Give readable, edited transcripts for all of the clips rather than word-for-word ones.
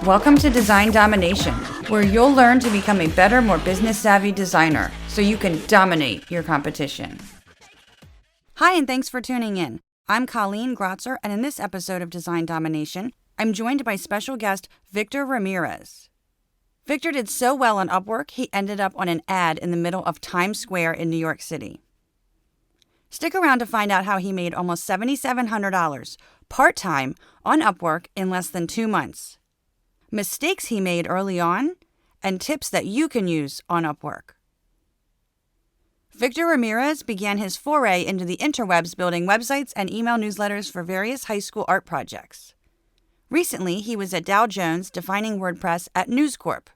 Welcome to Design Domination, where you'll learn to become a better, more business-savvy designer so you can dominate your competition. Hi, and thanks for tuning in. I'm Colleen Grotzer, and in this episode of Design Domination, I'm joined by special guest Victor Ramirez. Victor did so well on Upwork, he ended up on an ad in the middle of Times Square in New York City. Stick around to find out how he made almost $7,700 part-time on Upwork in less than 2 months, mistakes he made early on, and tips that you can use on Upwork. Victor Ramirez began his foray into the interwebs building websites and email newsletters for various high school art projects. Recently, he was at Dow Jones defining WordPress at News Corp.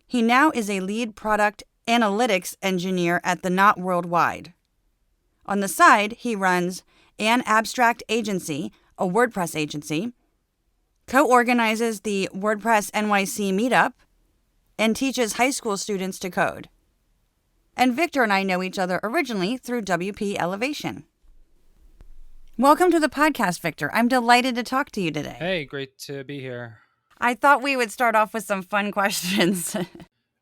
He now is a lead product analytics engineer at the Knot Worldwide. On the side, he runs An Abstract Agency, a WordPress agency, co-organizes the WordPress NYC meetup, and teaches high school students to code. And Victor and I know each other originally through WP Elevation. Welcome to the podcast, Victor. I'm delighted to talk to you today. Hey, great to be here. I thought we would start off with some fun questions.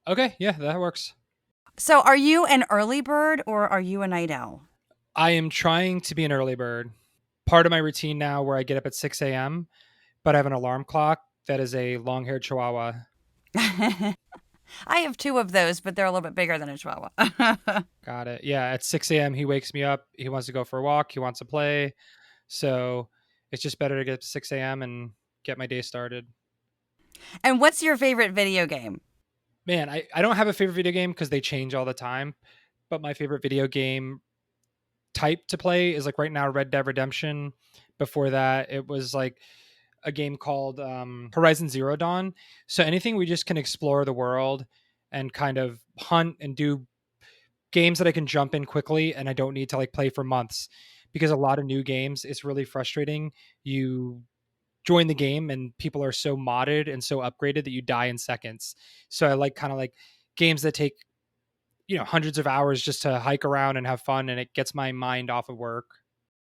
Okay, yeah, that works. So are you an early bird or are you a night owl? I am trying to be an early bird. Part of my routine now where I get up at 6 a.m., but I have an alarm clock that is a long-haired chihuahua. I have 2 of those, but they're a little bit bigger than a chihuahua. Got it. Yeah, at 6 a.m. he wakes me up. He wants to go for a walk. He wants to play. So it's just better to get up to 6 a.m. and get my day started. And what's your favorite video game? Man, I don't have a favorite video game because they change all the time. But my favorite video game type to play is like right now Red Dead Redemption. Before that, it was like a game called Horizon Zero Dawn. So anything we just can explore the world and kind of hunt and do games that I can jump in quickly and I don't need to like play for months, because a lot of new games, it's really frustrating. You join the game and people are so modded and so upgraded that you die in seconds. So I like kind of like games that take, hundreds of hours just to hike around and have fun, and it gets my mind off of work.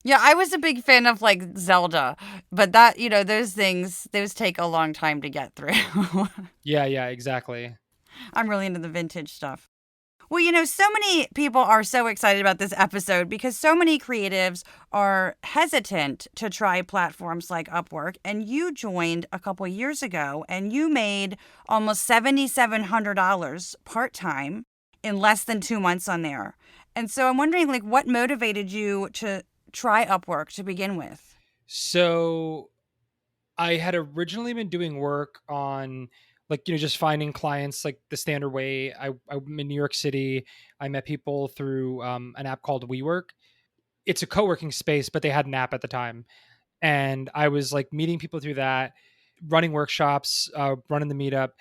Yeah, I was a big fan of like Zelda, but that, those take a long time to get through. Yeah, exactly. I'm really into the vintage stuff. Well, so many people are so excited about this episode because so many creatives are hesitant to try platforms like Upwork. And you joined a couple years ago and you made almost $7,700 part-time in less than 2 months on there. And so I'm wondering, like, what motivated you to try Upwork to begin with? So I had originally been doing work on just finding clients like the standard way. I'm in New York City. I met people through an app called WeWork. It's a co-working space, but they had an app at the time. And I was like meeting people through that, running workshops, running the meetup.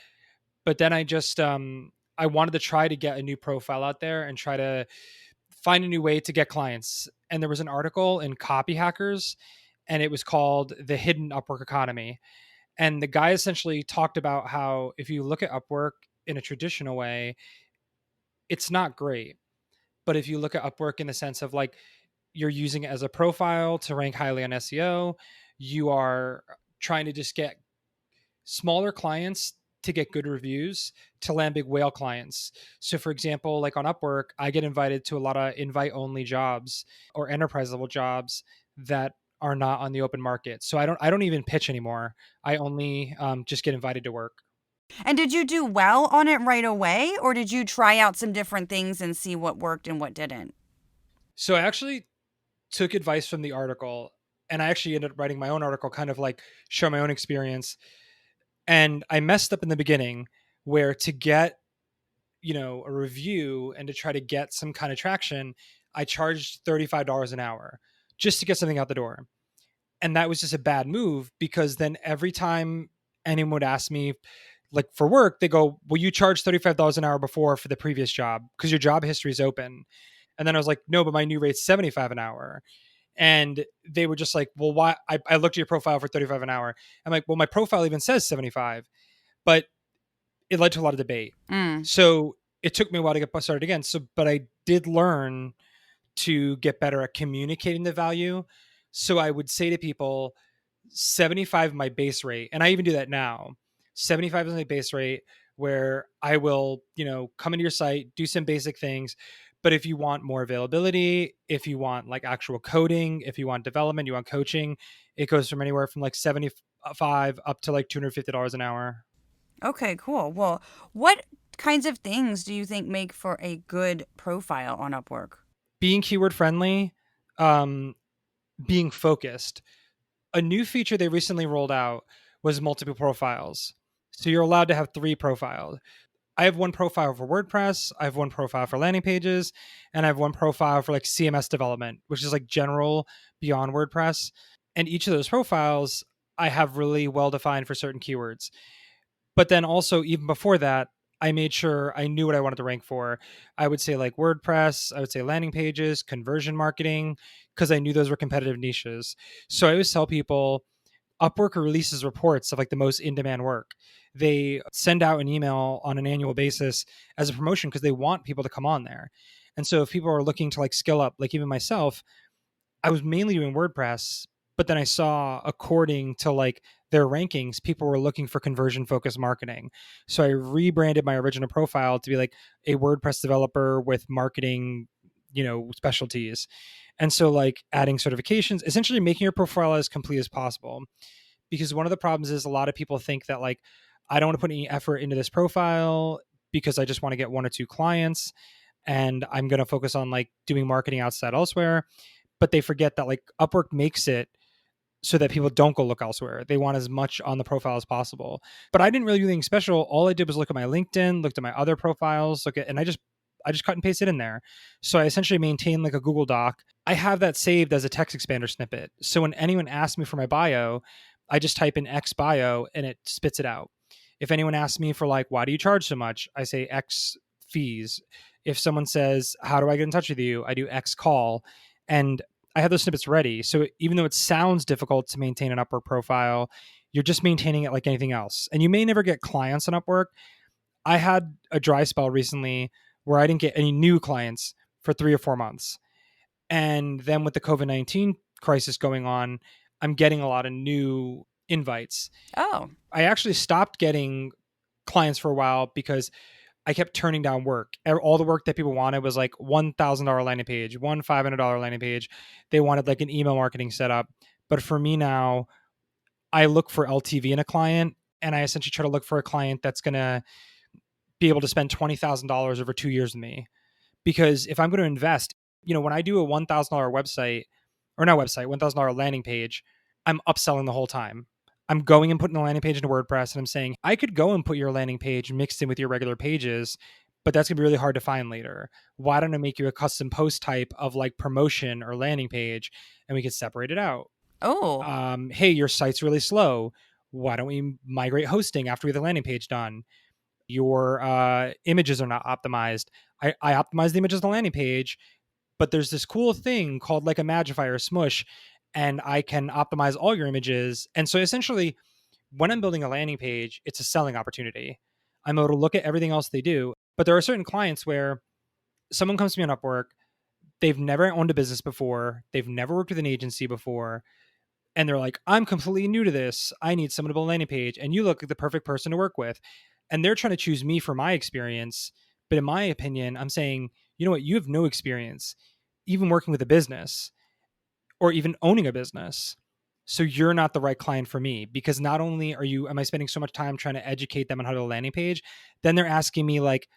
But then I wanted to try to get a new profile out there and try to find a new way to get clients. And there was an article in Copy Hackers, and it was called The Hidden Upwork Economy. And the guy essentially talked about how if you look at Upwork in a traditional way, it's not great. But if you look at Upwork in the sense of like you're using it as a profile to rank highly on SEO, you are trying to just get smaller clients to get good reviews to land big whale clients. So for example, like on Upwork, I get invited to a lot of invite only jobs or enterprise level jobs that are not on the open market. So I don't even pitch anymore. I only just get invited to work. And did you do well on it right away, or did you try out some different things and see what worked and what didn't? So I actually took advice from the article, and I actually ended up writing my own article, kind of like share my own experience. And I messed up in the beginning where to get, a review and to try to get some kind of traction, I charged $35 an hour just to get something out the door. And that was just a bad move, because then every time anyone would ask me like for work, they go, well, you charged $35 an hour before for the previous job because your job history is open. And then I was like, no, but my new rate's $75 an hour. And they were just like, well, why? I looked at your profile for $35 an hour. I'm like, well, my profile even says 75, but it led to a lot of debate. So it took me a while to get started again. But I did learn to get better at communicating the value. So I would say to people, 75 my base rate, and I even do that now. 75 is my base rate, where I will, come into your site, do some basic things. But if you want more availability, if you want like actual coding, if you want development, you want coaching, it goes from anywhere from like 75 up to like $250 an hour. Okay, cool. Well, what kinds of things do you think make for a good profile on Upwork? Being keyword friendly, um, being focused. A new feature they recently rolled out was multiple profiles. So you're allowed to have three profiles. I have one profile for WordPress, I have one profile for landing pages, and I have one profile for like CMS development, which is like general beyond WordPress. And each of those profiles I have really well defined for certain keywords. But then also, even before that, I made sure I knew what I wanted to rank for. I would say like WordPress, I would say landing pages, conversion marketing, because I knew those were competitive niches. So I always tell people Upwork releases reports of like the most in demand work. They send out an email on an annual basis as a promotion because they want people to come on there. And so if people are looking to like skill up, like even myself, I was mainly doing WordPress, but then I saw according to like their rankings, people were looking for conversion focused marketing. So I rebranded my original profile to be like a WordPress developer with marketing, specialties. And so like adding certifications, essentially making your profile as complete as possible. Because one of the problems is a lot of people think that like, I don't want to put any effort into this profile because I just want to get one or two clients and I'm going to focus on like doing marketing outside elsewhere, but they forget that like Upwork makes it so that people don't go look elsewhere. They want as much on the profile as possible. But I didn't really do anything special. All I did was look at my LinkedIn, looked at my other profiles, and I just cut and pasted in there. So I essentially maintain like a Google Doc. I have that saved as a text expander snippet. So when anyone asks me for my bio, I just type in X bio and it spits it out. If anyone asks me for like, why do you charge so much? I say X fees. If someone says, how do I get in touch with you? I do X call. And I have those snippets ready. So even though it sounds difficult to maintain an Upwork profile, you're just maintaining it like anything else. And you may never get clients on Upwork. I had a dry spell recently where I didn't get any new clients for 3 or 4 months. And then with the COVID-19 crisis going on, I'm getting a lot of new invites. Oh, I actually stopped getting clients for a while because I kept turning down work. All the work that people wanted was like $1,000 landing page, one $500 landing page. They wanted like an email marketing setup. But for me now, I look for LTV in a client, and I essentially try to look for a client that's going to be able to spend $20,000 over 2 years with me. Because if I'm going to invest, when I do a $1,000 website, or not website, $1,000 landing page, I'm upselling the whole time. I'm going and putting the landing page into WordPress and I'm saying, I could go and put your landing page mixed in with your regular pages, but that's going to be really hard to find later. Why don't I make you a custom post type of like promotion or landing page and we could separate it out? oh, Hey, your site's really slow. Why don't we migrate hosting after we have the landing page done? Your images are not optimized. I optimize the images of the landing page, but there's this cool thing called like a Magify or a Smush, and I can optimize all your images. And so essentially, when I'm building a landing page, it's a selling opportunity. I'm able to look at everything else they do. But there are certain clients where someone comes to me on Upwork, they've never owned a business before, they've never worked with an agency before, and they're like, I'm completely new to this. I need someone to build a landing page. And you look like the perfect person to work with. And they're trying to choose me for my experience. But in my opinion, I'm saying, you know what? You have no experience, even working with a business or even owning a business. So you're not the right client for me because not only am I spending so much time trying to educate them on how to do a landing page, then they're asking me like,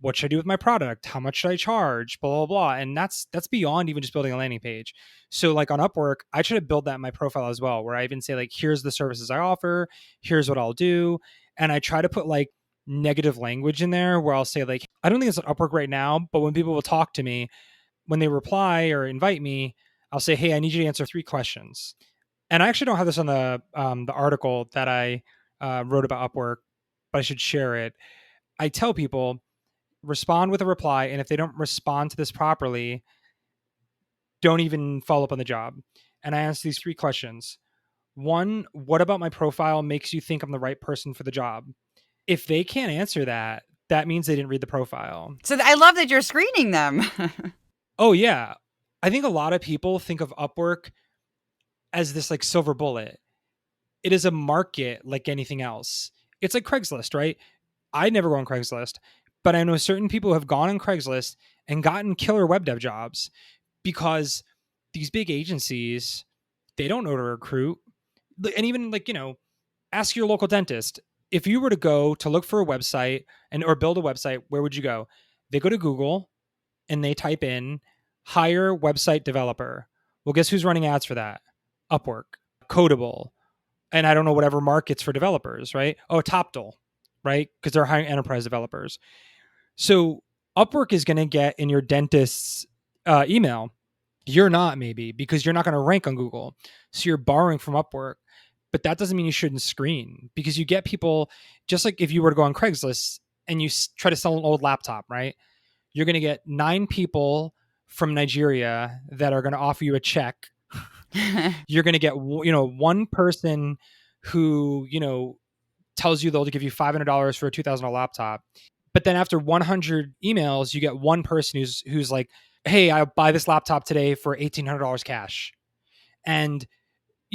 what should I do with my product? How much should I charge? Blah, blah, blah. And that's beyond even just building a landing page. So like on Upwork, I try to build that in my profile as well, where I even say like, here's the services I offer, here's what I'll do. And I try to put like negative language in there where I'll say like, I don't think it's on Upwork right now, but when people will talk to me, when they reply or invite me, I'll say, hey, I need you to answer 3 questions. And I actually don't have this on the article that I wrote about Upwork, but I should share it. I tell people, respond with a reply, and if they don't respond to this properly, don't even follow up on the job. And I ask these 3 questions. One, what about my profile makes you think I'm the right person for the job? If they can't answer that, that means they didn't read the profile. so I love that you're screening them. Oh yeah. I think a lot of people think of Upwork as this like silver bullet. it is a market like anything else. It's like Craigslist, right? I never go on Craigslist, but I know certain people who have gone on Craigslist and gotten killer web dev jobs because these big agencies, they don't know to recruit. And even like, ask your local dentist. If you were to go to look for a website and or build a website, where would you go? They go to Google and they type in hire website developer. Well, guess who's running ads for that? Upwork, Codable, and I don't know whatever markets for developers, right? Oh, Toptal, right? Because they're hiring enterprise developers. So Upwork is going to get in your dentist's email. You're not, maybe, because you're not going to rank on Google. So you're borrowing from Upwork. But that doesn't mean you shouldn't screen, because you get people, just like if you were to go on Craigslist and you try to sell an old laptop, right? You're going to get 9 people from Nigeria that are going to offer you a check. You're going to get, one person who, tells you they'll give you $500 for a $2,000 laptop. But then after 100 emails, you get one person who's like, hey, I'll buy this laptop today for $1,800 cash. And,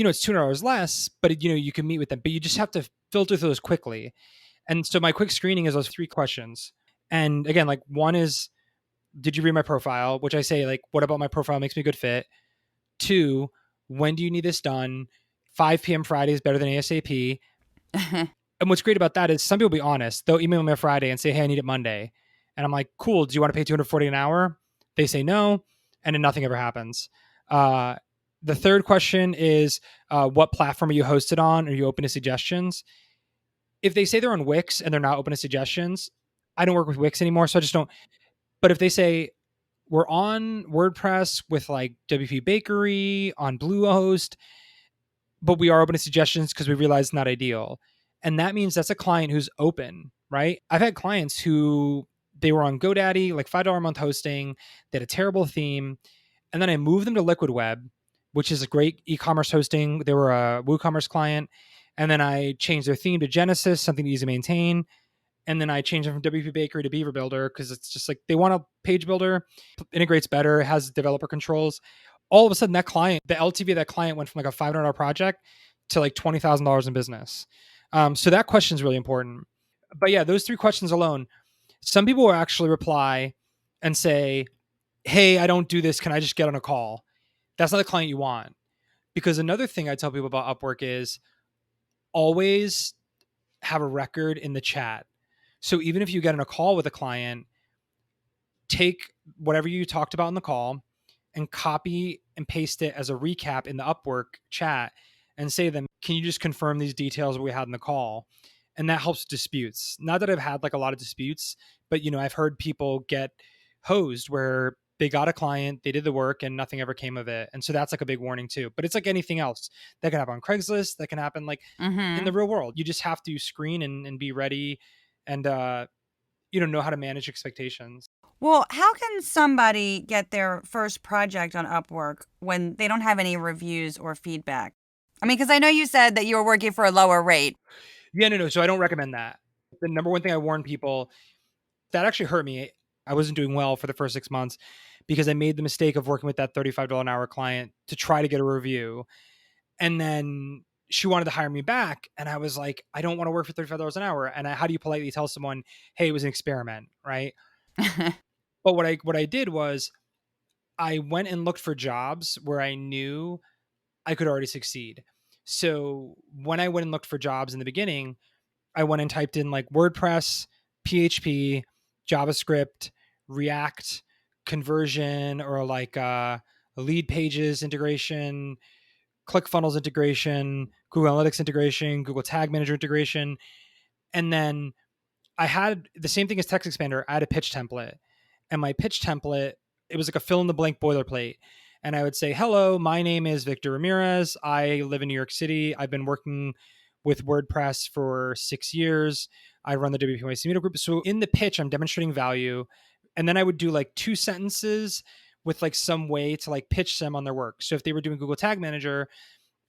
it's $200 less, but, you can meet with them. But you just have to filter through those quickly. And so my quick screening is those 3 questions. And again, like, one is, did you read my profile? Which I say, like, what about my profile makes me a good fit? 2, when do you need this done? 5 p.m. Friday is better than ASAP. And what's great about that is some people will be honest. They'll email me on Friday and say, hey, I need it Monday. And I'm like, cool. Do you want to pay $240 an hour? They say no. And then nothing ever happens. The third question is, what platform are you hosted on? Are you open to suggestions? If they say they're on Wix and they're not open to suggestions, I don't work with Wix anymore. So I just don't. But if they say, we're on WordPress with like WP Bakery, on Bluehost, but we are open to suggestions because we realize it's not ideal. And that means that's a client who's open, right? I've had clients who they were on GoDaddy, like $5 a month hosting. They had a terrible theme. And then I moved them to Liquid Web, which is a great e-commerce hosting. They were a WooCommerce client. And then I changed their theme to Genesis, something easy to maintain. And then I changed them from WP Bakery to Beaver Builder because it's just like they want a page builder, integrates better, has developer controls. All of a sudden, that client, the LTV of that client went from like a $500 project to like $20,000 in business. So that question is really important. But yeah, those 3 questions alone, some people will actually reply and say, hey, I don't do this. Can I just get on a call? That's not the client you want. Because another thing I tell people about Upwork is always have a record in the chat. So even if you get on a call with a client, take whatever you talked about in the call and copy and paste it as a recap in the Upwork chat and say to them, can you just confirm these details we had in the call? And that helps disputes. Not that I've had like a lot of disputes, but I've heard people get hosed where they got a client, they did the work and nothing ever came of it. And so that's like a big warning too. But it's like anything else that can happen on Craigslist, that can happen like in the real world. You just have to screen and be ready and know how to manage expectations. Well, how can somebody get their first project on Upwork when they don't have any reviews or feedback? I mean, because I know you said that you were working for a lower rate. Yeah, no. So I don't recommend that. The number one thing I warn people, that actually hurt me. I wasn't doing well for the first 6 months because I made the mistake of working with that $35 an hour client to try to get a review. And then she wanted to hire me back. And I was like, I don't want to work for $35 an hour. And how do you politely tell someone, hey, it was an experiment, right? But what I did was I went and looked for jobs where I knew I could already succeed. So when I went and looked for jobs in the beginning, I went and typed in like WordPress, PHP, JavaScript, React, conversion, or like lead pages integration, ClickFunnels integration, Google Analytics integration, Google Tag Manager integration. And then I had the same thing as Text Expander. I had a pitch template. And my pitch template, it was like a fill in the blank boilerplate. And I would say, hello, my name is Victor Ramirez. I live in New York City. I've been working with WordPress for 6 years. I run the WPYC Meetup group. So in the pitch, I'm demonstrating value. And then I would do like 2 sentences with like some way to like pitch them on their work. So if they were doing Google Tag Manager,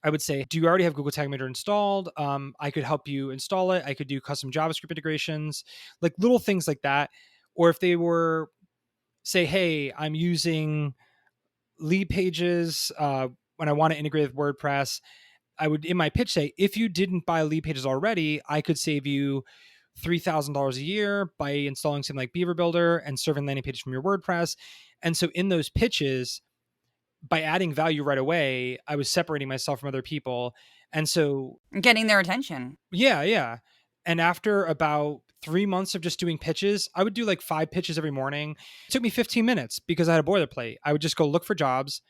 I would say, do you already have Google Tag Manager installed? I could help you install it. I could do custom JavaScript integrations, like little things like that. Or if they were, say, hey, I'm using lead pages when I want to integrate with WordPress, I would in my pitch say, if you didn't buy lead pages already, I could save you $3,000 a year by installing something like Beaver Builder and serving landing pages from your WordPress. And so in those pitches, by adding value right away, I was separating myself from other people. And so, Getting their attention. yeah, yeah. And after about 3 months of just doing pitches, I would do like 5 pitches every morning. It took me 15 minutes because I had a boilerplate. I would just go look for jobs,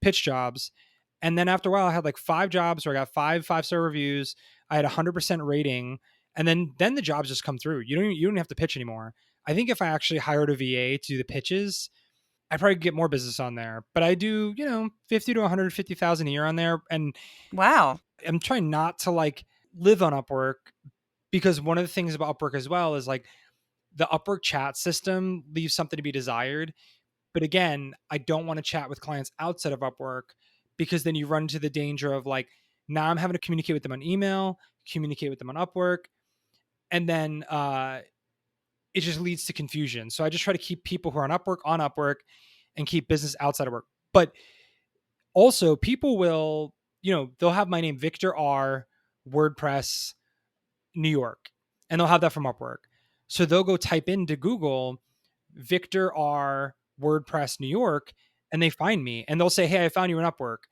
pitch jobs. And then after a while, I had like 5 jobs where I got 5 5-star reviews. I had 100% rating. And then the jobs just come through. You don't have to pitch anymore. I think if I actually hired a VA to do the pitches, I probably get more business on there, but I do, 50 to 150,000 a year on there. And Wow. I'm trying not to like live on Upwork, because one of the things about Upwork as well is like the Upwork chat system leaves something to be desired. But again, I don't want to chat with clients outside of Upwork, because then you run into the danger of like, now I'm having to communicate with them on email, communicate with them on Upwork. And then, it just leads to confusion. So I just try to keep people who are on Upwork and keep business outside of work. But also people will, they'll have my name, Victor R, WordPress, New York, and they'll have that from Upwork. So they'll go type into Google Victor R WordPress New York, and they find me and they'll say, "Hey, I found you in Upwork."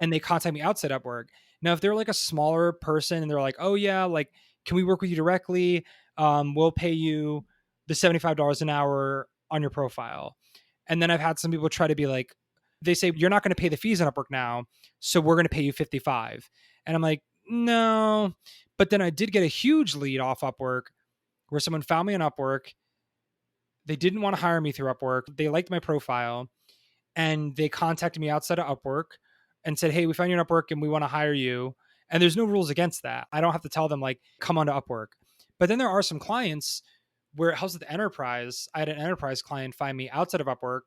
And they contact me outside Upwork. Now, if they're like a smaller person and they're like, "Oh yeah, like can we work with you directly? We'll pay you the $75 an hour on your profile." And then I've had some people try to be like, they say, "You're not going to pay the fees on Upwork now, so we're going to pay you 55." And I'm like, "No." But then I did get a huge lead off Upwork where someone found me on Upwork. They didn't want to hire me through Upwork. They liked my profile and they contacted me outside of Upwork and said, "Hey, we found you on Upwork and we want to hire you." And there's no rules against that. I don't have to tell them like, "Come on to Upwork." But then there are some clients where it helps with the enterprise. I had an enterprise client find me outside of Upwork.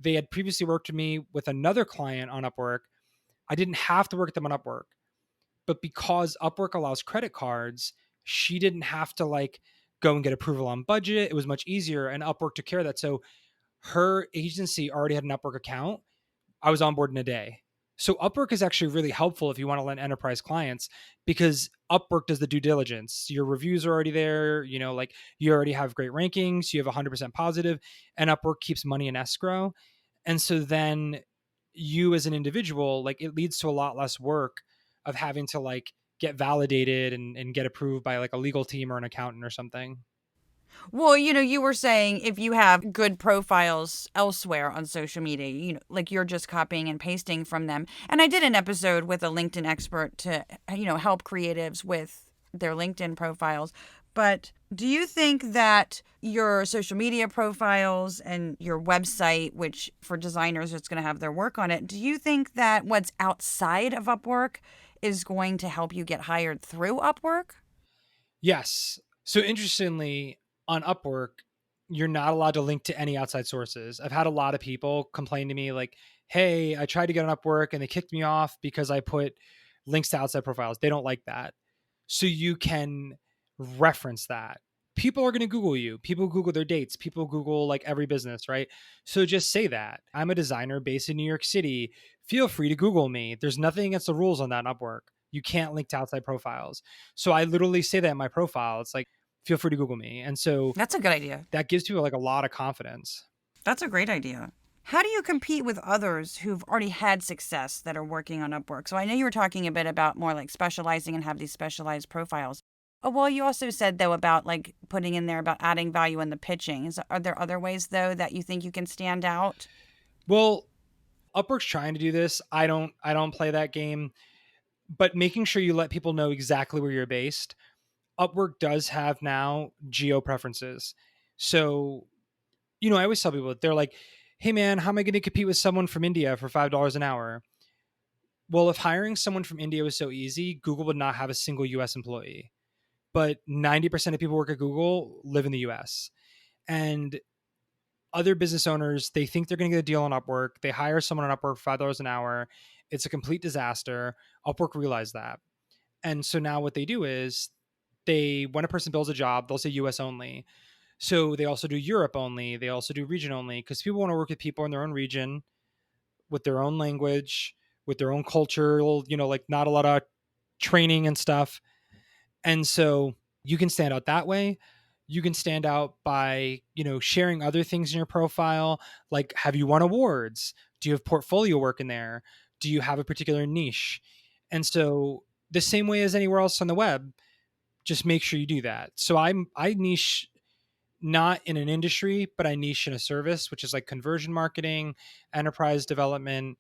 They had previously worked with me with another client on Upwork. I didn't have to work with them on Upwork, but because Upwork allows credit cards, she didn't have to like go and get approval on budget. It was much easier, and Upwork took care of that. So her agency already had an Upwork account. I was on board in a day. So Upwork is actually really helpful if you want to land enterprise clients, because Upwork does the due diligence. Your reviews are already there, like you already have great rankings, you have 100% positive, and Upwork keeps money in escrow. And so then you as an individual, like it leads to a lot less work of having to like get validated and get approved by like a legal team or an accountant or something. Well, you were saying if you have good profiles elsewhere on social media, like you're just copying and pasting from them. And I did an episode with a LinkedIn expert to, help creatives with their LinkedIn profiles. But do you think that your social media profiles and your website, which for designers, it's going to have their work on it, do you think that what's outside of Upwork is going to help you get hired through Upwork? Yes. So interestingly, on Upwork, you're not allowed to link to any outside sources. I've had a lot of people complain to me like, "Hey, I tried to get on Upwork and they kicked me off because I put links to outside profiles." They don't like that. So you can reference that. People are going to Google you. People Google their dates. People Google like every business, right? So just say that. "I'm a designer based in New York City. Feel free to Google me." There's nothing against the rules on that on Upwork. You can't link to outside profiles. So I literally say that in my profile. It's like, "Feel free to Google me." And so That's a good idea. that gives people like a lot of confidence. That's a great idea. How do you compete with others who've already had success that are working on Upwork? So I know you were talking a bit about more like specializing and have these specialized profiles. Oh, well, you also said though about like putting in there about adding value in the pitching. Are there other ways though that you think you can stand out? Well, Upwork's trying to do this. I don't play that game, but making sure you let people know exactly where you're based. Upwork does have now geo preferences. So, I always tell people, they're like, "Hey man, how am I going to compete with someone from India for $5 an hour?" Well, if hiring someone from India was so easy, Google would not have a single US employee. But 90% of people work at Google live in the US. And other business owners, they think they're going to get a deal on Upwork. They hire someone on Upwork for $5 an hour. It's a complete disaster. Upwork realized that. And so now what they do is when a person builds a job, they'll say US only. So they also do Europe only. They also do region only, because people want to work with people in their own region, with their own language, with their own culture. Like not a lot of training and stuff. And so you can stand out that way. You can stand out by, sharing other things in your profile. Like, have you won awards? Do you have portfolio work in there? Do you have a particular niche? And so the same way as anywhere else on the web, just make sure you do that. So I niche not in an industry, but I niche in a service, which is like conversion marketing, enterprise development.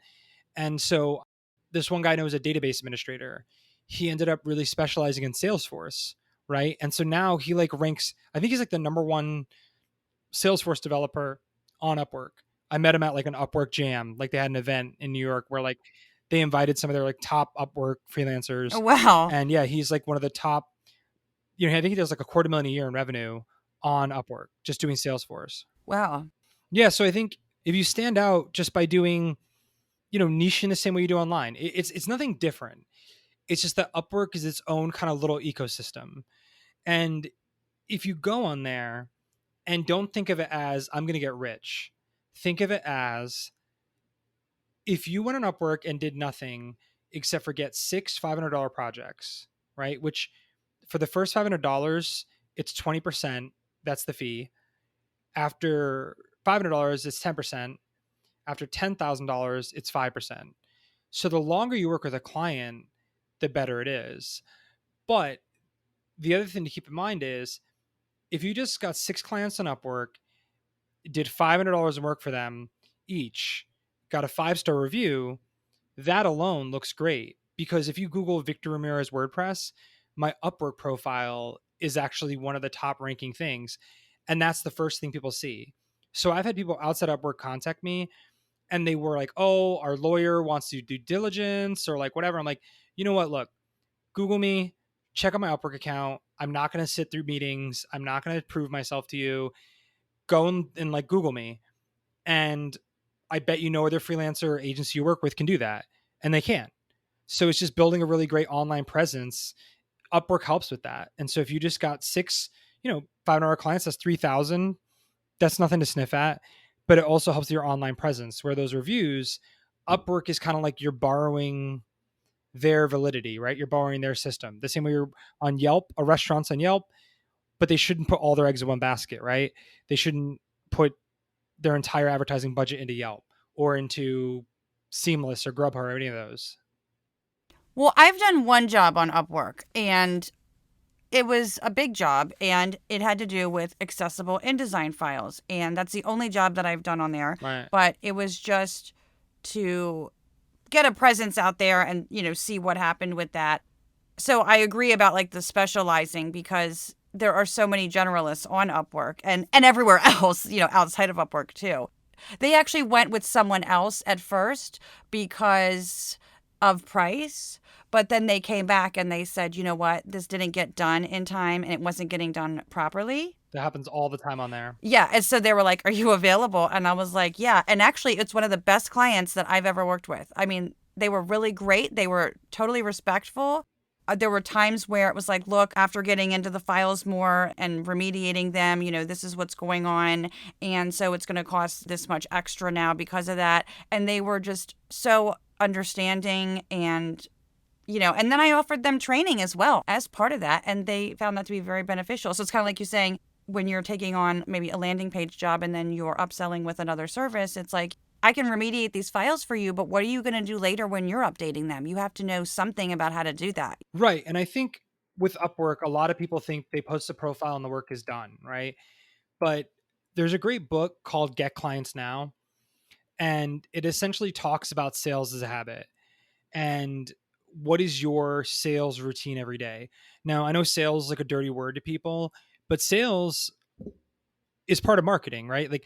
And so this one guy I know is a database administrator. He ended up really specializing in Salesforce, right? And so now he like ranks, I think he's like the number one Salesforce developer on Upwork. I met him at like an Upwork jam. Like they had an event in New York where like they invited some of their like top Upwork Oh, freelancers. wow. And yeah, he's like one of the top, I think he does like 250,000 a year in revenue on Upwork, just doing Salesforce. Wow. Yeah. So I think if you stand out just by doing, niche in the same way you do online, it's nothing different. It's just that Upwork is its own kind of little ecosystem. And if you go on there and don't think of it as I'm going to get rich, think of it as if you went on Upwork and did nothing except for get six $500 projects, right? Which for the first $500, it's 20%. That's the fee. After $500, it's 10%. After $10,000, it's 5%. So the longer you work with a client, the better it is. But the other thing to keep in mind is if you just got six clients on Upwork, did $500 in work for them each, got a 5-star review, that alone looks great. Because if you Google Victor Ramirez WordPress, my Upwork profile is actually one of the top ranking things. And that's the first thing people see. So I've had people outside Upwork contact me and they were like, oh, our lawyer wants to do due diligence or like whatever. I'm like, you know what? Look, Google me, check out my Upwork account. I'm not going to sit through meetings. I'm not going to prove myself to you. Go and like Google me. And I bet no other freelancer or agency you work with can do that. And they can't. So it's just building a really great online presence. Upwork helps with that. And so if you just got six, 500 clients, that's 3,000. That's nothing to sniff at. But it also helps your online presence where those reviews, Upwork is kind of like you're borrowing their validity, right? You're borrowing their system. The same way you're on Yelp, a restaurant's on Yelp, but they shouldn't put all their eggs in one basket, right? They shouldn't put their entire advertising budget into Yelp or into Seamless or Grubhub or any of those. Well, I've done one job on Upwork, and it was a big job, and it had to do with accessible InDesign files. And that's the only job that I've done on there. Right. But it was just to get a presence out there and, see what happened with that. So I agree about like the specializing because there are so many generalists on Upwork and everywhere else, outside of Upwork too. They actually went with someone else at first because of price, but then they came back and they said, you know what, this didn't get done in time and it wasn't getting done properly. That happens all the time on there. Yeah. And so they were like, are you available? And I was like, yeah. And actually, it's one of the best clients that I've ever worked with. I mean, they were really great. They were totally respectful. There were times where it was like, look, after getting into the files more and remediating them, this is what's going on. And so it's going to cost this much extra now because of that. And they were just so understanding and then I offered them training as well as part of that. And they found that to be very beneficial. So it's kind of like you're saying, when you're taking on maybe a landing page job and then you're upselling with another service, it's like, I can remediate these files for you, but what are you going to do later when you're updating them? You have to know something about how to do that. Right. And I think with Upwork, a lot of people think they post a profile and the work is done, right? But there's a great book called Get Clients Now, and it essentially talks about sales as a habit and what is your sales routine every day. Now, I know sales is like a dirty word to people, but sales is part of marketing, right? Like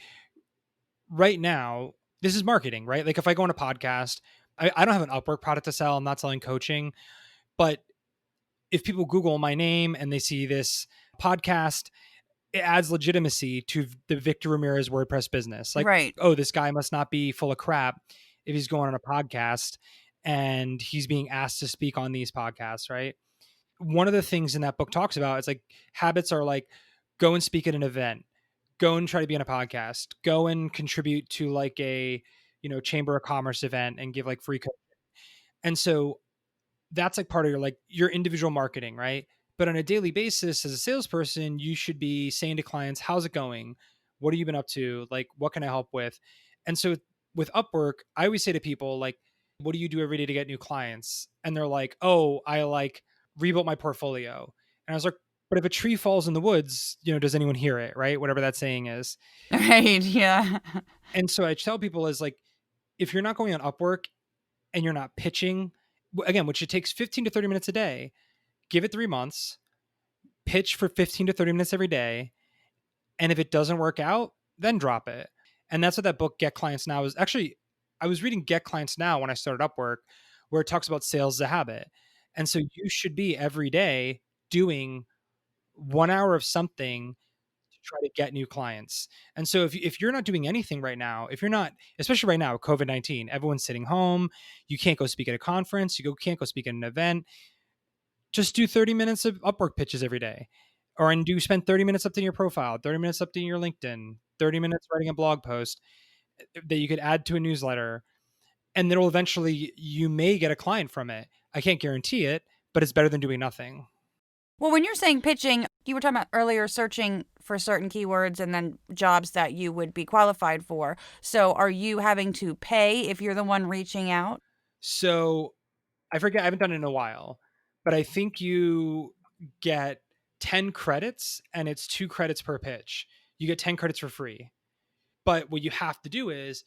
right now, this is marketing, right? Like if I go on a podcast, I don't have an Upwork product to sell. I'm not selling coaching, but if people Google my name and they see this podcast, it adds legitimacy to the Victor Ramirez WordPress business. Like, Right. oh, this guy must not be full of crap if he's going on a podcast and he's being asked to speak on these podcasts, right? One of the things in that book talks about, it's like habits are like go and speak at an event, go and try to be on a podcast, go and contribute to like a, chamber of commerce event and give like free coaching. And so that's like part of your individual marketing, right? But on a daily basis as a salesperson, you should be saying to clients, how's it going? What have you been up to? Like, what can I help with? And so with Upwork, I always say to people, like, what do you do every day to get new clients? And they're like, oh, I like rebuilt my portfolio. And I was like, but if a tree falls in the woods, does anyone hear it? Right? Whatever that saying is. Right. Yeah. And so I tell people is like, if you're not going on Upwork and you're not pitching, again, which it takes 15 to 30 minutes a day, give it 3 months, pitch for 15 to 30 minutes every day. And if it doesn't work out, then drop it. And that's what that book, Get Clients Now, is actually. I was reading Get Clients Now when I started Upwork, where it talks about sales as a habit. And so you should be every day doing 1 hour of something to try to get new clients. And so if you're not doing anything right now, if you're not, especially right now, COVID-19, everyone's sitting home, you can't go speak at a conference, can't go speak at an event, just do 30 minutes of Upwork pitches every day. And do spend 30 minutes updating your profile, 30 minutes updating your LinkedIn, 30 minutes writing a blog post that you could add to a newsletter. And then eventually you may get a client from it. I can't guarantee it, but it's better than doing nothing. Well, when you're saying pitching, you were talking about earlier searching for certain keywords and then jobs that you would be qualified for. So are you having to pay if you're the one reaching out? So I forget, I haven't done it in a while, but I think you get 10 credits and it's 2 credits per pitch. You get 10 credits for free. But what you have to do is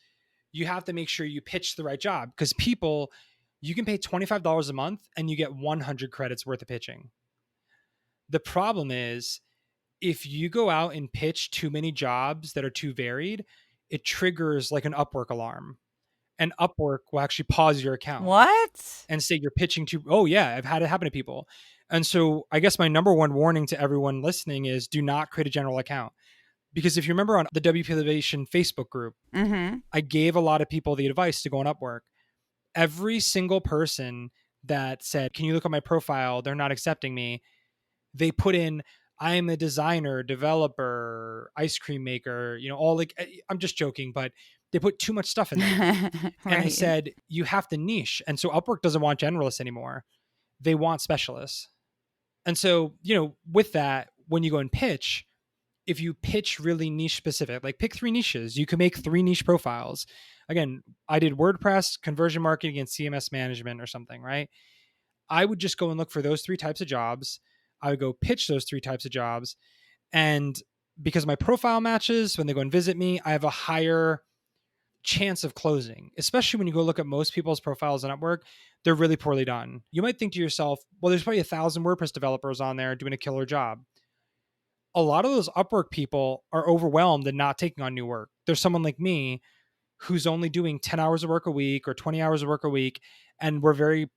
you have to make sure you pitch the right job, because you can pay $25 a month and you get 100 credits worth of pitching. The problem is if you go out and pitch too many jobs that are too varied, it triggers like an Upwork alarm. And Upwork will actually pause your account What? and say you're pitching too. Oh, yeah, I've had it happen to people. And so I guess my number one warning to everyone listening is do not create a general account. Because if you remember on the WP Elevation Facebook group, Mm-hmm. I gave a lot of people the advice to go on Upwork. Every single person that said, can you look at my profile? They're not accepting me. They put in, I am a designer, developer, ice cream maker, all like, I'm just joking, but they put too much stuff in there. And I Right. said, you have to niche. And so Upwork doesn't want generalists anymore. They want specialists. And so, with that, when you go and pitch, if you pitch really niche specific, like pick 3 niches, you can make 3 niche profiles. Again, I did WordPress, conversion marketing, and CMS management or something, right? I would just go and look for those 3 types of jobs. I would go pitch those 3 types of jobs. And because my profile matches, when they go and visit me, I have a higher chance of closing, especially when you go look at most people's profiles on Upwork. They're really poorly done. You might think to yourself, well, there's probably 1,000 WordPress developers on there doing a killer job. A lot of those Upwork people are overwhelmed and not taking on new work. There's someone like me who's only doing 10 hours of work a week or 20 hours of work a week, and we're very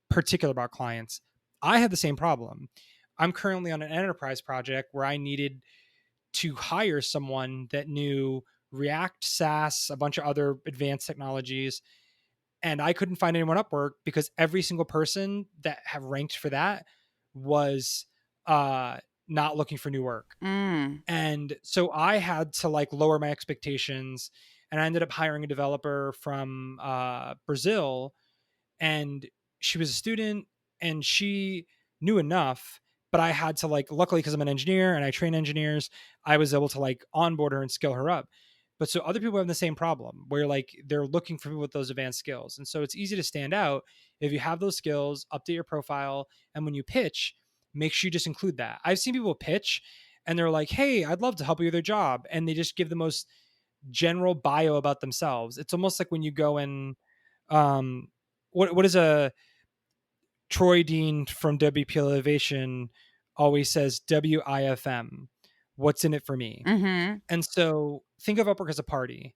particular about clients. I have the same problem. I'm currently on an enterprise project where I needed to hire someone that knew React, SAS, a bunch of other advanced technologies, and I couldn't find anyone Upwork because every single person that have ranked for that was not looking for new work. Mm. And so I had to like lower my expectations, and I ended up hiring a developer from Brazil, and she was a student and she knew enough, but I had to like, luckily because I'm an engineer and I train engineers, I was able to like onboard her and skill her up. But so other people have the same problem where like they're looking for people with those advanced skills. And so it's easy to stand out if you have those skills, update your profile, and when you pitch, make sure you just include that. I've seen people pitch and they're like, hey, I'd love to help you with your job. And they just give the most general bio about themselves. It's almost like when you go and um what is a Troy Dean from WP Elevation always says WIFM. What's in it for me? Mm-hmm. And so think of Upwork as a party.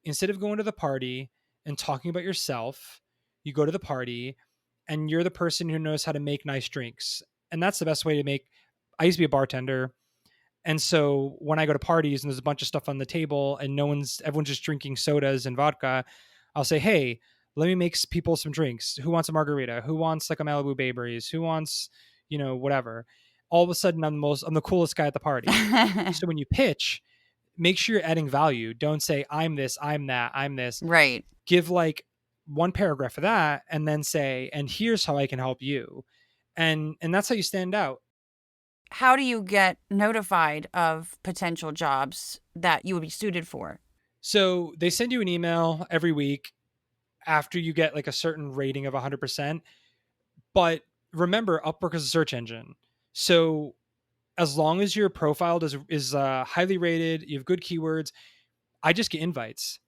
Instead of going to the party and talking about yourself, you go to the party and you're the person who knows how to make nice drinks. And that's the best way to make. I used to be a bartender. And so when I go to parties and there's a bunch of stuff on the table and everyone's just drinking sodas and vodka, I'll say, hey, let me make people some drinks. Who wants a margarita? Who wants like a Malibu Bay Breeze? Who wants, whatever. All of a sudden I'm the coolest guy at the party. So when you pitch, make sure you're adding value. Don't say I'm this, I'm that, I'm this. Right. Give like one paragraph of that and then say, and here's how I can help you. And that's how you stand out. How do you get notified of potential jobs that you would be suited for? So they send you an email every week after you get like a certain rating of 100%. But remember, Upwork is a search engine. So as long as your profile is highly rated, you have good keywords, I just get invites.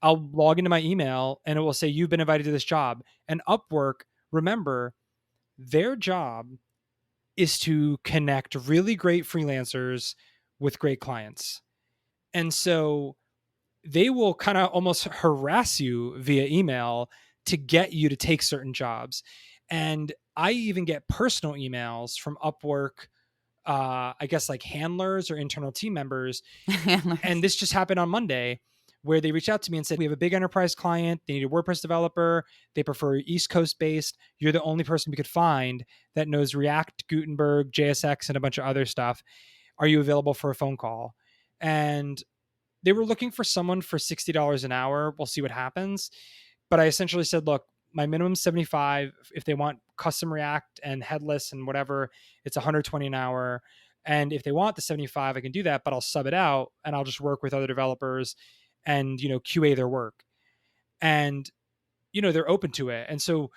I'll log into my email and it will say, you've been invited to this job. And Upwork, remember, their job is to connect really great freelancers with great clients. And so they will kind of almost harass you via email to get you to take certain jobs. And I even get personal emails from Upwork, I guess like handlers or internal team members. And this just happened on Monday where they reached out to me and said, we have a big enterprise client. They need a WordPress developer. They prefer East Coast based. You're the only person we could find that knows React, Gutenberg, JSX, and a bunch of other stuff. Are you available for a phone call? And they were looking for someone for $60 an hour. We'll see what happens. But I essentially said, look, my minimum 75. If they want custom React and headless and whatever, it's 120 an hour. And if they want the 75, I can do that, but I'll sub it out and I'll just work with other developers and, QA their work. And, they're open to it. And so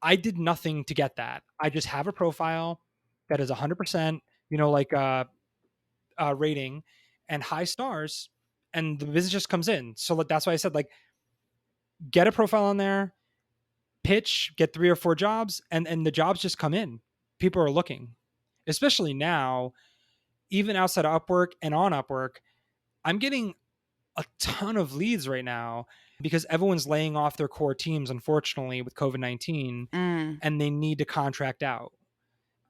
I did nothing to get that. I just have a profile that is 100%, like rating and high stars, and the business just comes in. So that's why I said, like, get a profile on there, pitch, get 3 or 4 jobs, and the jobs just come in. People are looking, especially now, even outside of Upwork and on Upwork. I'm getting a ton of leads right now because everyone's laying off their core teams, unfortunately, with COVID-19, Mm. and they need to contract out.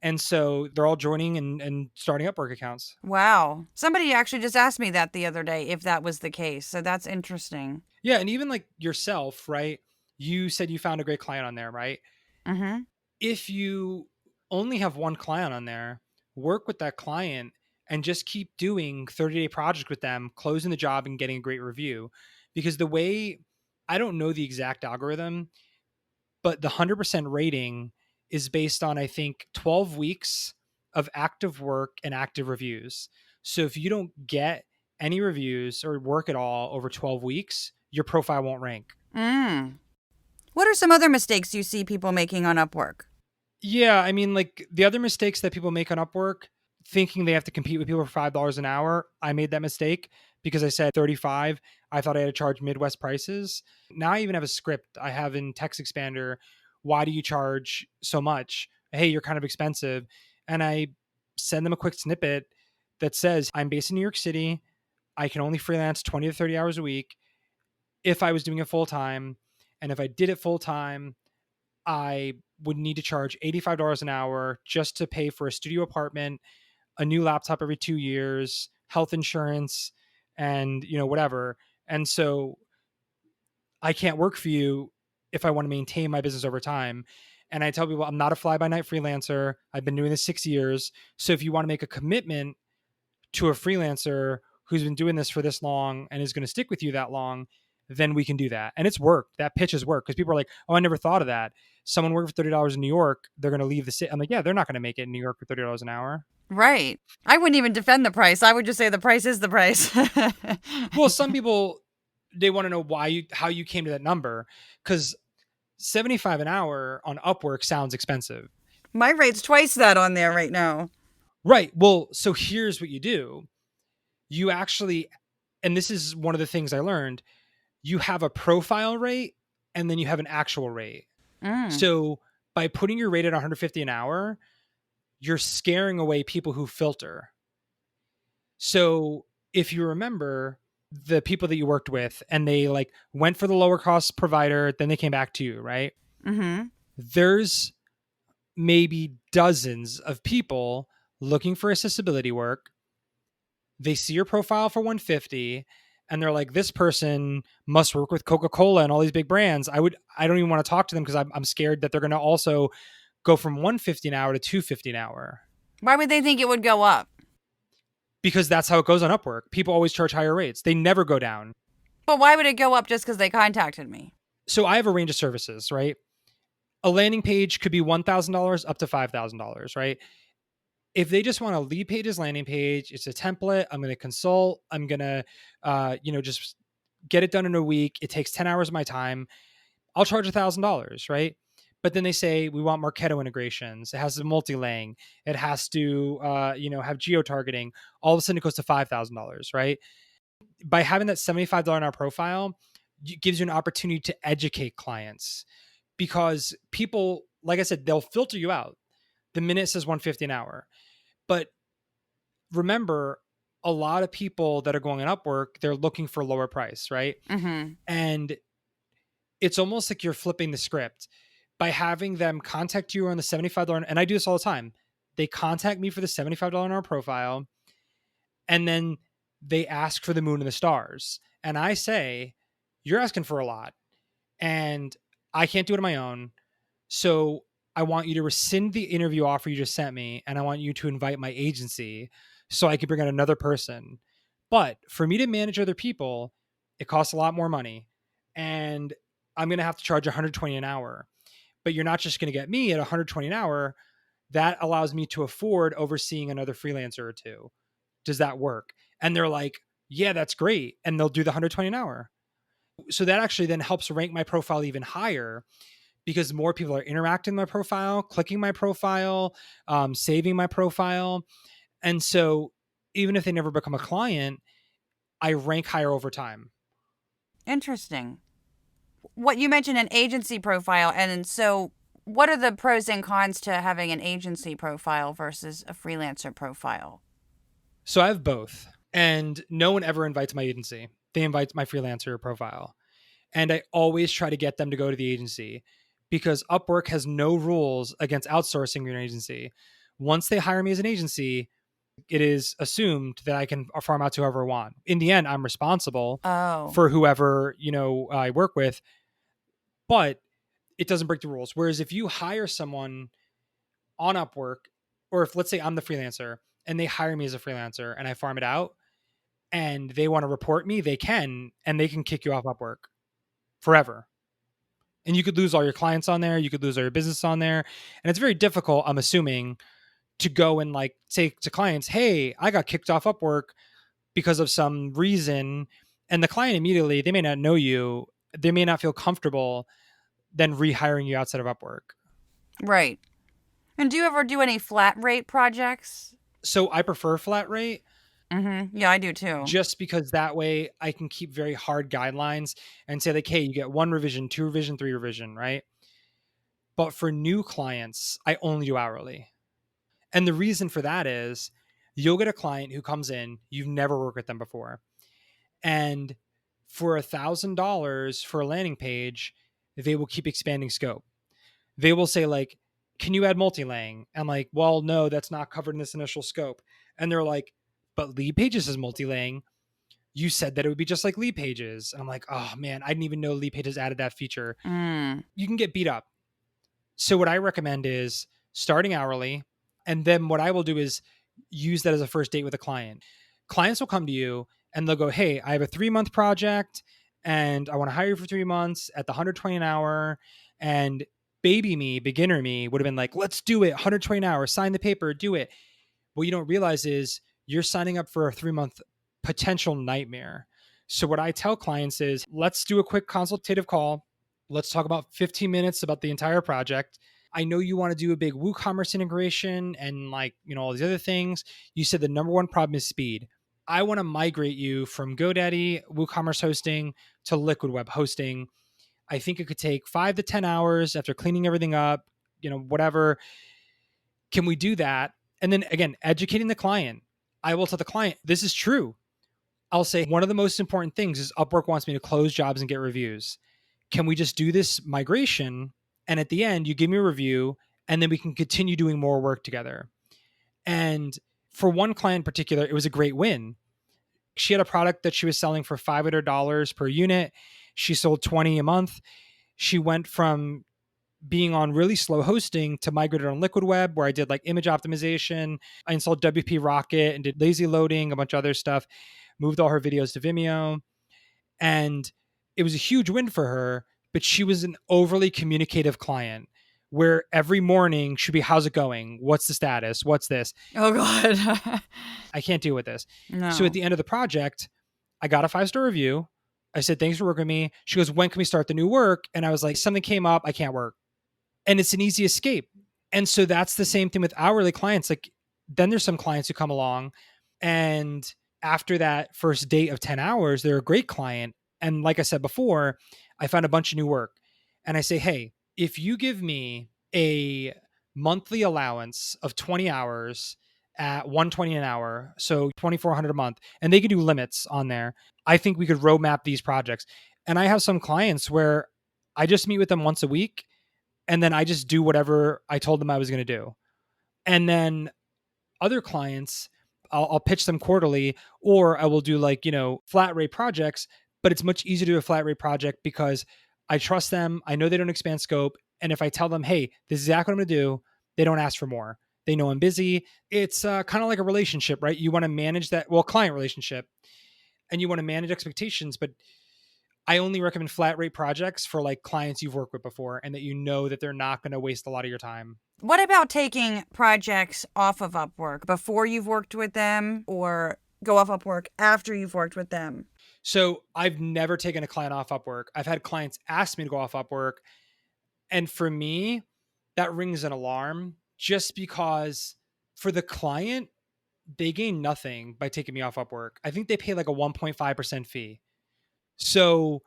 And so they're all joining and starting Upwork accounts. Wow. Somebody actually just asked me that the other day if that was the case. So that's interesting. Yeah. And even like yourself, right? You said you found a great client on there, right? Mm-hmm. If you only have one client on there, work with that client and just keep doing 30-day projects with them, closing the job and getting a great review. Because the way, I don't know the exact algorithm, but the 100% rating is based on, I think, 12 weeks of active work and active reviews. So if you don't get any reviews or work at all over 12 weeks, your profile won't rank. Mm. What are some other mistakes you see people making on Upwork? Yeah, I mean, like the other mistakes that people make on Upwork, thinking they have to compete with people for $5 an hour. I made that mistake because I said 35. I thought I had to charge Midwest prices. Now I even have a script I have in Text Expander. Why do you charge so much? Hey, you're kind of expensive. And I send them a quick snippet that says, I'm based in New York City. I can only freelance 20 to 30 hours a week if I was doing it full time. And if I did it full time, I would need to charge $85 an hour just to pay for a studio apartment, a new laptop every 2 years, health insurance, and whatever. And so I can't work for you if I want to maintain my business over time. And I tell people I'm not a fly by night freelancer. I've been doing this 6 years. So if you want to make a commitment to a freelancer who's been doing this for this long and is going to stick with you that long, then we can do that. And it's worked. That pitch has worked because people are like, oh, I never thought of that. Someone worked for $30 in New York, they're going to leave the city. I'm like, yeah, they're not going to make it in New York for $30 an hour. Right. I wouldn't even defend the price. I would just say the price is the price. Well, some people, they want to know how you came to that number, because 75 an hour on Upwork sounds expensive. My rate's twice that on there right now. Right. Well, so here's what you do. You actually, and this is one of the things I learned, you have a profile rate and then you have an actual rate. Mm. So by putting your rate at 150 an hour, you're scaring away people who filter. So if you remember the people that you worked with and they like went for the lower cost provider, then they came back to you, right? Mm-hmm. There's maybe dozens of people looking for accessibility work. They see your profile for 150 and they're like, this person must work with Coca-Cola and all these big brands. I don't even want to talk to them because I'm scared that they're going to also go from 150 an hour to 250 an hour. Why would they think it would go up? Because that's how it goes on Upwork. People always charge higher rates. They never go down. But why would it go up just because they contacted me? So I have a range of services, right? A landing page could be $1,000 up to $5,000, right? If they just want a lead pages landing page, it's a template. I'm going to consult. I'm going to, just get it done in a week. It takes 10 hours of my time. I'll charge $1,000, right? But then they say we want Marketo integrations. It has the multi-laying. It has to, have geo targeting. All of a sudden, it goes to $5,000, right? By having that $75 an hour profile, it gives you an opportunity to educate clients because people, like I said, they'll filter you out the minute it says 150 an hour. But remember, a lot of people that are going on Upwork, they're looking for lower price, right? Mm-hmm. And it's almost like you're flipping the script by having them contact you on the $75. And I do this all the time. They contact me for the $75 an hour profile, and then they ask for the moon and the stars. And I say, you're asking for a lot, and I can't do it on my own. So I want you to rescind the interview offer you just sent me, and I want you to invite my agency so I can bring on another person. But for me to manage other people, it costs a lot more money. And I'm going to have to charge 120 an hour. But you're not just going to get me at 120 an hour. That allows me to afford overseeing another freelancer or two. Does that work? And they're like, yeah, that's great. And they'll do the 120 an hour. So that actually then helps rank my profile even higher because more people are interacting with my profile, clicking my profile, saving my profile. And so even if they never become a client, I rank higher over time. Interesting. What you mentioned an agency profile, and so what are the pros and cons to having an agency profile versus a freelancer profile? So I have both. And no one ever invites my agency. They invite my freelancer profile. And I always try to get them to go to the agency because Upwork has no rules against outsourcing your agency. Once they hire me as an agency, it is assumed that I can farm out to whoever I want. In the end, I'm responsible Oh. for whoever, I work with, but it doesn't break the rules. Whereas if you hire someone on Upwork, or if let's say I'm the freelancer and they hire me as a freelancer and I farm it out and they want to report me, they can, and they can kick you off Upwork forever. And you could lose all your clients on there. You could lose all your business on there. And it's very difficult, I'm assuming, to go and like say to clients, hey, I got kicked off Upwork because of some reason. And the client immediately, they may not know you. They may not feel comfortable then rehiring you outside of Upwork. Right. And do you ever do any flat rate projects? So I prefer flat rate Mm-hmm. Yeah, I do too. just because that way I can keep very hard guidelines and say like, hey, you get 1 revision, 2 revision, 3 revision, right? But for new clients, I only do hourly. And the reason for that is you'll get a client who comes in, you've never worked with them before. And for $1,000 for a landing page, they will keep expanding scope. They will say, like, can you add multi-laying? I'm like, well, no, that's not covered in this initial scope. And they're like, but lead pages is multi-laying. You said that it would be just like lead pages. And I'm like, oh man, I didn't even know lead pages added that feature. Mm. You can get beat up. So what I recommend is starting hourly. And then what I will do is use that as a first date with a client. Clients will come to you and they'll go, hey, I have a 3-month project and I want to hire you for 3 months at the 120 an hour. And baby me, beginner me would have been like, let's do it. 120 an hour, sign the paper, do it. What you don't realize is you're signing up for a 3-month potential nightmare. So what I tell clients is let's do a quick consultative call. Let's talk about 15 minutes about the entire project. I know you want to do a big WooCommerce integration and like, all these other things. You said the number one problem is speed. I want to migrate you from GoDaddy, WooCommerce hosting to Liquid Web hosting. I think it could take 5 to 10 hours after cleaning everything up, whatever. Can we do that? And then again, educating the client. I will tell the client, this is true. I'll say one of the most important things is Upwork wants me to close jobs and get reviews. Can we just do this migration? And at the end, you give me a review and then we can continue doing more work together. And for one client in particular, it was a great win. She had a product that she was selling for $500 per unit. She sold 20 a month. She went from being on really slow hosting to migrated on Liquid Web, where I did like image optimization. I installed WP Rocket and did lazy loading, a bunch of other stuff, moved all her videos to Vimeo. And it was a huge win for her but she was an overly communicative client where every morning should be, how's it going? What's the status? What's this? Oh, God. I can't deal with this. So at No. the end of the project, I got a 5-star review. I said, thanks for working with me. She goes, when can we start the new work? And I was like, something came up. I can't work. And it's an easy escape. And so that's the same thing with hourly clients. Like, then there's some clients who come along, and after that first date of 10 hours, they're a great client. And like I said before, I found a bunch of new work. And I say, hey, if you give me a monthly allowance of 20 hours at 120 an hour, so 2,400 a month, and they can do limits on there, I think we could roadmap these projects. And I have some clients where I just meet with them once a week, and then I just do whatever I told them I was going to do. And then other clients, I'll pitch them quarterly, or I will do like, flat rate projects, but it's much easier to do a flat rate project because I trust them. I know they don't expand scope. And if I tell them, hey, this is exactly what I'm going to do, they don't ask for more. They know I'm busy. It's kind of like a relationship, right? You want to manage that, client relationship, and you want to manage expectations, but I only recommend flat rate projects for like clients you've worked with before and that you know that they're not going to waste a lot of your time. What about taking projects off of Upwork before you've worked with them, or go off Upwork after you've worked with them? So I've never taken a client off Upwork. I've had clients ask me to go off Upwork. And for me, that rings an alarm just because for the client, they gain nothing by taking me off Upwork. I think they pay like a 1.5% fee. So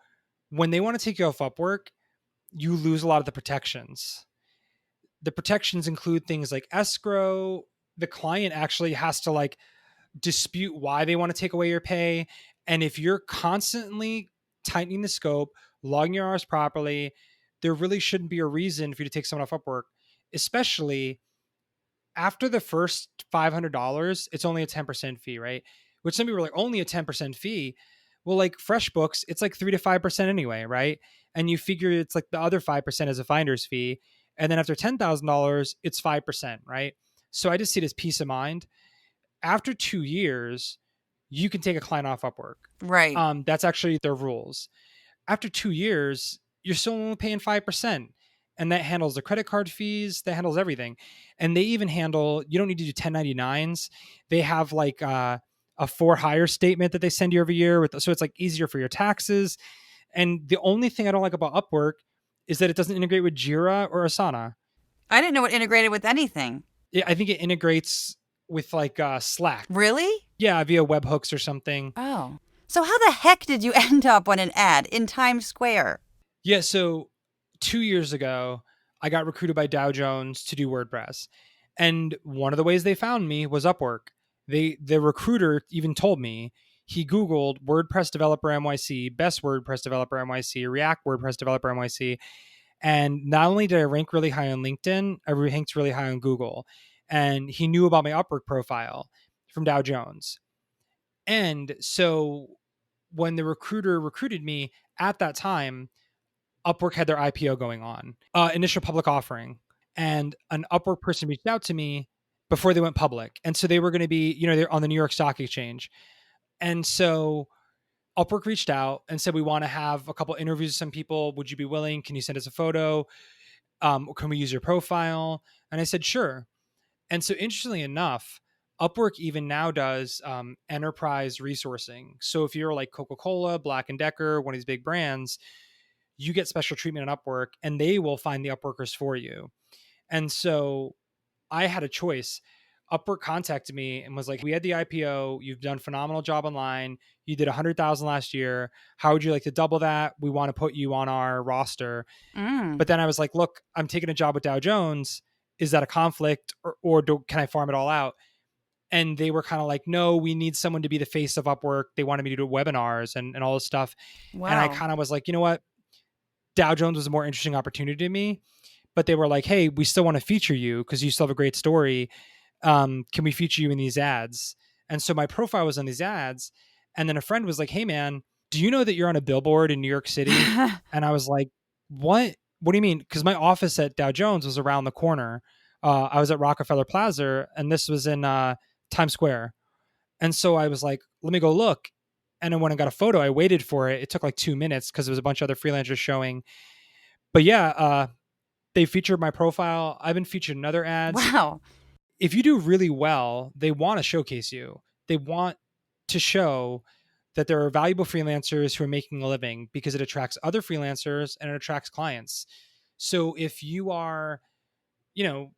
when they want to take you off Upwork, you lose a lot of the protections. The protections include things like escrow. The client actually has to like dispute why they want to take away your pay. And if you're constantly tightening the scope, logging your hours properly, there really shouldn't be a reason for you to take someone off Upwork, especially after the first $500. It's only a 10% fee, right? Which some people are like, only a 10% fee. Well, like FreshBooks, it's like 3 to 5% anyway, right? And you figure it's like the other 5% as a finder's fee. And then after $10,000, it's 5%, right? So I just see it as peace of mind. After 2 years, you can take a client off Upwork. Right. That's actually their rules. After 2 years, you're still only paying 5%. And that handles the credit card fees, that handles everything. And they even handle, you don't need to do 1099s. They have like a for hire statement that they send you every year. So it's like easier for your taxes. And the only thing I don't like about Upwork is that it doesn't integrate with Jira or Asana. I didn't know it integrated with anything. I think it integrates with like Slack. Really? Yeah, via webhooks or something. Oh. So how the heck did you end up on an ad in Times Square? Yeah, so 2 years ago, I got recruited by Dow Jones to do WordPress. And one of the ways they found me was Upwork. The recruiter even told me, he Googled WordPress developer NYC, best WordPress developer NYC, React WordPress developer NYC. And not only did I rank really high on LinkedIn, I ranked really high on Google. And he knew about my Upwork profile from Dow Jones. And so when the recruiter recruited me at that time, Upwork had their IPO going on, initial public offering. And an Upwork person reached out to me before they went public. And so they were going to be, they're on the New York Stock Exchange. And so Upwork reached out and said, we want to have a couple interviews with some people. Would you be willing? Can you send us a photo? Can we use your profile? And I said, sure. And so interestingly enough, Upwork even now does enterprise resourcing. So if you're like Coca-Cola, Black & Decker, one of these big brands, you get special treatment on Upwork and they will find the Upworkers for you. And so I had a choice. Upwork contacted me and was like, we had the IPO. You've done a phenomenal job online. You did 100,000 last year. How would you like to double that? We want to put you on our roster. But then I was like, look, I'm taking a job with Dow Jones. Is that a conflict or can I farm it all out? And they were kind of like, no, we need someone to be the face of Upwork. They wanted me to do webinars and all this stuff. Wow. And I kind of was like, you know what? Dow Jones was a more interesting opportunity to me, but they were like, hey, we still want to feature you because you still have a great story. Can we feature you in these ads? And so my profile was on these ads. And then a friend was like, hey man, do you know that you're on a billboard in New York City? And I was like, what do you mean? Because my office at Dow Jones was around the corner. I was at Rockefeller Plaza and this was in Times Square. And so I was like, let me go look. And then when I got a photo, I waited for it. It took like 2 minutes because there was a bunch of other freelancers showing. But yeah, they featured my profile. I've been featured in other ads. Wow. If you do really well, they want to showcase you. They want to show that there are valuable freelancers who are making a living, because it attracts other freelancers and it attracts clients. So if you are, you know,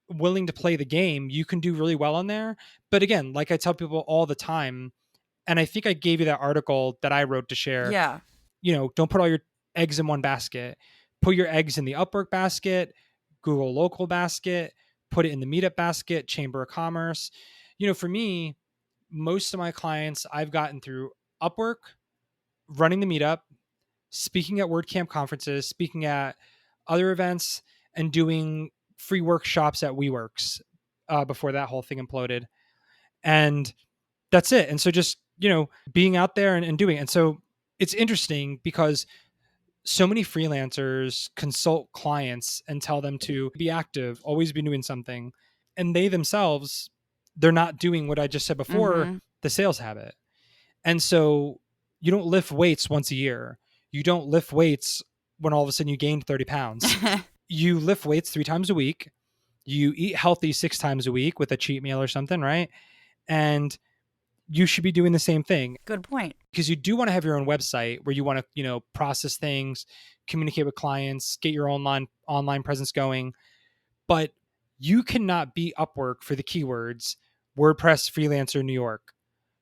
willing to play the game, you can do really well on there. But again, like I tell people all the time, and I think I gave you that article that I wrote to share, Yeah. don't put all your eggs in one basket. Put your eggs in the Upwork basket, Google local basket, put it in the Meetup basket, Chamber of Commerce. For me, most of my clients I've gotten through Upwork, running the Meetup, speaking at WordCamp conferences, speaking at other events, and doing free workshops at WeWorks before that whole thing imploded. And that's it. And so just, being out there and doing it. And so it's interesting because so many freelancers consult clients and tell them to be active, always be doing something. And they themselves, they're not doing what I just said before, the sales habit. And so you don't lift weights once a year. You don't lift weights when all of a sudden you gained 30 pounds. You lift weights 3 times a week. You eat healthy 6 times a week with a cheat meal or something, right? And you should be doing the same thing. Good point. Because you do want to have your own website where you want to, process things, communicate with clients, get your online presence going. But you cannot beat Upwork for the keywords WordPress freelancer New York.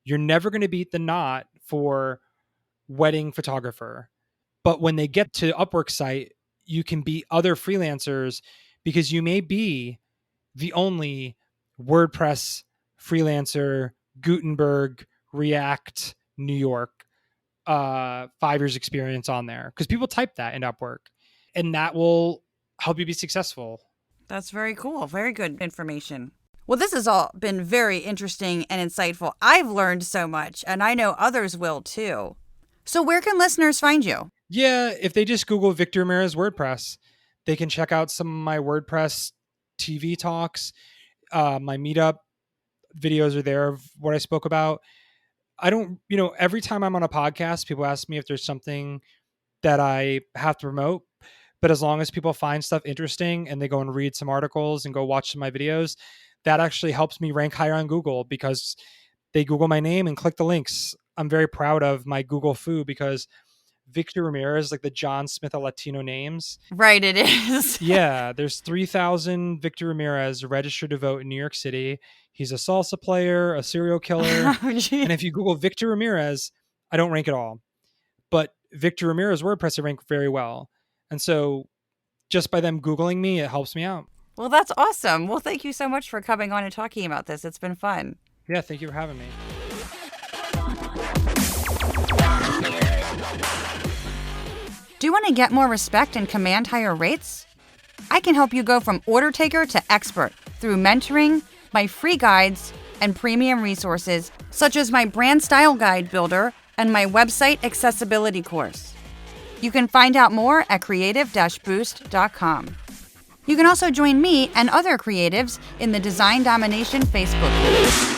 You're never going to beat the Knot for wedding photographer. But when they get to Upwork site, you can beat other freelancers because you may be the only WordPress freelancer, Gutenberg, React, New York, 5 years experience on there, because people type that in Upwork, and that will help you be successful. That's very cool. Very good information. Well, this has all been very interesting and insightful. I've learned so much, and I know others will too. So where can listeners find you? Yeah, if they just Google Victor Ramirez WordPress, they can check out some of my WordPress TV talks. My Meetup videos are there of what I spoke about. I don't, every time I'm on a podcast, people ask me if there's something that I have to promote. But as long as people find stuff interesting and they go and read some articles and go watch some of my videos, that actually helps me rank higher on Google, because they Google my name and click the links. I'm very proud of my Google foo, because Victor Ramirez, like the John Smith of Latino names. Right, it is. Yeah, there's 3,000 Victor Ramirez registered to vote in New York City. He's a salsa player, a serial killer. And if you Google Victor Ramirez, I don't rank at all. But Victor Ramirez WordPress, I rank very well. And so just by them Googling me, it helps me out. Well, that's awesome. Well, thank you so much for coming on and talking about this. It's been fun. Yeah, thank you for having me. Do you want to get more respect and command higher rates? I can help you go from order taker to expert through mentoring, my free guides, and premium resources such as my brand style guide builder and my website accessibility course. You can find out more at creative-boost.com. You can also join me and other creatives in the Design Domination Facebook group.